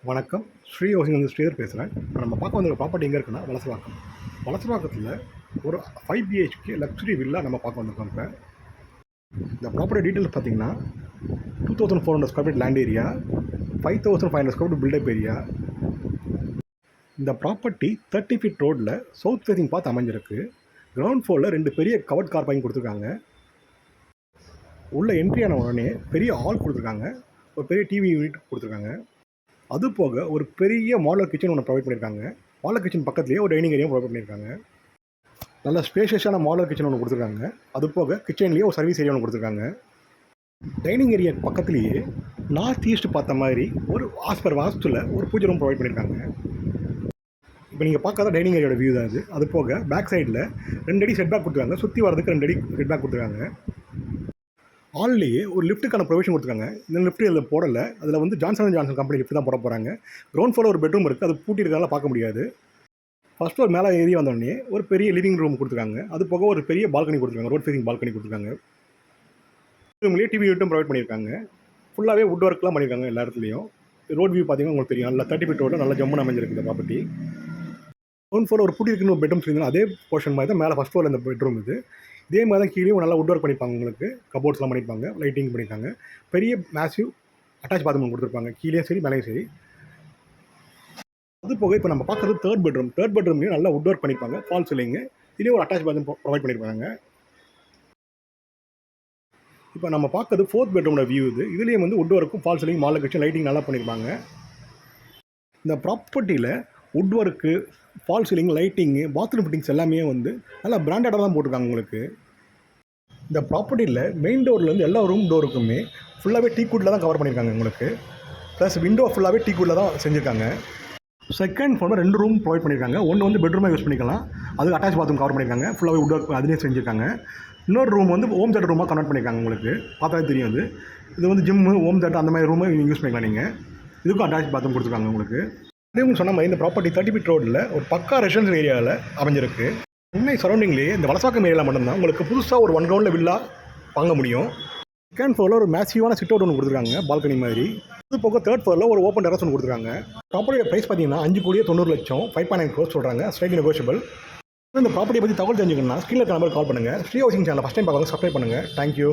வணக்கம். ஸ்ரீ ஹவுசிங் வந்து ஸ்ரீதர் பேசுகிறேன். இப்போ நம்ம பார்க்க வந்த ப்ராப்பர்ட்டி எங்கே இருக்குன்னா வலசவாக்கம். வலசவாக்கத்தில் ஒரு 5 பிஹெச்கே லக்ஸுரி வில்லா நம்ம பார்க்க வந்திருக்கோம். இப்போ இந்த ப்ராப்பர்ட்டி டீட்டெயில்ஸ் பார்த்தீங்கன்னா 2400 square feet land area, 5500 square feet built up area. இந்த ப்ராப்பர்ட்டி 30 ஃபீட் ரோடில் சவுத் ஃபேசிங் பார்த்து அமைஞ்சிருக்கு. கிரவுண்ட் ஃப்ளோரில் 2 பெரிய கவர்ட் கார் பார்க்கிங் கொடுத்துருக்காங்க. உள்ள என்ட்ரி ஆன உடனே பெரிய ஹால் கொடுத்துருக்காங்க, ஒரு பெரிய டிவி யூனிட் கொடுத்துருக்காங்க. அது போக ஒரு பெரிய மாடலர் கிச்சன் ஒன்று ப்ரொவைட் பண்ணியிருக்காங்க. மாடலர் கிச்சன் பக்கத்துலேயே ஒரு டைனிங் ஏரியா ப்ரொவைட் பண்ணியிருக்காங்க. நல்ல ஸ்பேஷியஸான மாடலர் கிச்சன் ஒன்று கொடுத்துருக்காங்க. அது போக கிச்சன்லேயே ஒரு சர்வீஸ் ஏரியா ஒன்று கொடுத்துருக்காங்க. டைனிங் ஏரியா பக்கத்துலேயே நார்த் ஈஸ்ட் பார்த்த மாதிரி ஒரு ஆஸ்பர் வாஸ்துவில் ஒரு பூஜை ரூம் ப்ரொவைட் பண்ணியிருக்காங்க. இப்போ நீங்கள் பார்க்காத டைனிங் ஏரியோட வியூ தான் அது. அது போக பேக் சைடில் 2 அடி செட்பேக் கொடுத்துருக்காங்க. சுற்றி வரதுக்கு 2 அடி செட்பேக் கொடுத்துருக்காங்க. ஹால்லேயே ஒரு லிஃப்ட்டுக்கான ப்ரொவிஷன் கொடுத்துருக்காங்க. இந்த லிஃப்ட் இதில் போடலை. அதில் வந்து ஜான்சன் ஜான்சன் கம்பெனி லிஃப்ட் தான் போட போகிறாங்க. கிரவுண்ட் ஃப்ளோர் ஒரு பெட்ரூம் இருக்குது, அது பூட்டி இருக்கிறதால பார்க்க முடியாது. ஃபர்ஸ்ட் ஃப்ளோர் மேலே ஏறி வந்தோடனே ஒரு பெரிய லிவிங் ரூம் கொடுத்துருக்காங்க. அது போக ஒரு பெரிய பால்கனி கொடுத்துருக்காங்க, ரோட் ஃபேசிங் பால்கனி கொடுத்துருக்காங்க. ரூம்லேயே டிவி யூனிட்டும் ப்ரொவைட் பண்ணியிருக்காங்க. ஃபுல்லாகவே வுட் ஒர்க்லாம் பண்ணியிருக்காங்க எல்லா இடத்துலையும். ரோட் வியூ பார்த்தீங்கன்னா உங்களுக்கு தெரியும், நல்லா 30 ஃபீட் ரோடு நல்லா ஜம்முன்னு அமைஞ்சிருக்கு இந்த ப்ராப்பர்ட்டி. கிரவுண்ட் ஃப்ளோர் ஒரு பூட்டி இருக்குன்னு பெட்ரூம் சொல்லியிருந்தாலும் அதே போர்ஷன் மாதிரி தான் மேலே ஃபஸ்ட் ஃப்ளோரில் இந்த பெட்ரூம் இது. இதே மாதிரி தான் கீழே நல்லா வுட் ஒர்க் பண்ணியிருப்பாங்க. உங்களுக்கு கபோர்ட்ஸ்லாம் பண்ணியிருப்பாங்க, லைட்டிங் பண்ணியிருக்காங்க. பெரிய மேசிவ் அட்டாச் பாத்ரூம் கொடுத்துருப்பாங்க, கீழேயும் சரி மேலேயும் சரி. அது போக இப்போ நம்ம பார்க்குறது தேர்ட் பெட்ரூம்லேயும் நல்லா வுட் ஒர்க் பண்ணியிருப்பாங்க, ஃபால் சீலிங்கு. இதுலேயே ஒரு அட்டாச் பாத்ரூம் ப்ரொவைட் பண்ணியிருப்பாங்க. இப்போ நம்ம பார்க்குறது ஃபோர்த் பெட்ரூமோட வியூ இது. இதுலேயும் வந்து வுட் ஒர்க்கும் fall ceiling modular kitchen lighting நல்லா பண்ணியிருப்பாங்க. இந்த ப்ராப்பர்ட்டியில் வுட் ஒர்க்கு, ஃபால் சீலிங், லைட்டிங்கு, பாத்ரூம் ஃபிட்டிங்ஸ் எல்லாமே வந்து நல்லா பிராண்டடாக தான் போட்டிருக்காங்க உங்களுக்கு. இந்த ப்ராப்பர்ட்டியில் மெயின் டோர்லேருந்து எல்லா ரூம் டோருக்குமே ஃபுல்லாகவே டீக்குட்டில் தான் கவர் பண்ணியிருக்காங்க உங்களுக்கு. ப்ளஸ் விண்டோ ஃபுல்லாகவே டீக்குட்டில் தான் செஞ்சுருக்காங்க. செகண்ட் ஃப்ளோரில் 2 ரூம் ப்ரொவைட் பண்ணியிருக்காங்க. ஒன்று வந்து பெட்ரூமாக யூஸ் பண்ணிக்கலாம், அது அட்டாச் பாத்ரூம் கவர் பண்ணியிருக்காங்க, ஃபுல்லாகவே வுட் ஒர்க் அதுலேயே செஞ்சுருக்காங்க. இன்னொரு ரூம் வந்து ஹோம் தேட்டர் ரூமாக கன்வெர்ட் பண்ணியிருக்காங்க. உங்களுக்கு பார்த்தாலே தெரியும் அது. இது வந்து ஜிம்மு, ஹோம் தேட்டர் அந்த மாதிரி ரூமை யூஸ் பண்ணிக்கலாம் நீங்கள். இதுக்கும் அட்டாச் பாத்ரூம் கொடுத்துருக்காங்க உங்களுக்கு. அதே சொன்ன மாதிரி இந்த ப்ராப்பர்ட்டி 30 ஃபீட் ரோடில் ஒரு பக்கா ரெசிடென்ஷியல் ஏரியாவில் அமைஞ்சிருக்கு. சென்னை சரௌண்டிங்லேயே இந்த வலசவாக்கம் ஏரியாவில் மட்டும்தான் உங்களுக்கு புதுசாக ஒரு 1 கிரவுண்டில் வில்லா வாங்க முடியும். செகண்ட் ஃப்ளோரில் ஒரு மேசிவான சிட் அவுட் ஒன்று கொடுத்துருக்காங்க, பால்கனி மாதிரி. அது போக தேர்ட் ஃப்ளோரில் ஒரு ஓப்பன் டெரஸ் ஒன்று கொடுத்துருக்காங்க. ப்ராப்பர்ட்டியோட ப்ரைஸ் பார்த்தீங்கன்னா 5,90,00,000, 5.9 crores சொல்கிறாங்க, ஸ்ட்ரைட்லி நெகோஷியபிள். இந்த ப்ராப்பர்ட்டியை பற்றி தகவல் தெரிஞ்சுக்கணும்னா ஸ்க்ரீனில் நம்பர் கால் பண்ணுங்கள். Sri housing channel first time பார்க்குறவங்க சப்ஸ்கிரைப் பண்ணுங்கள். தேங்க்யூ.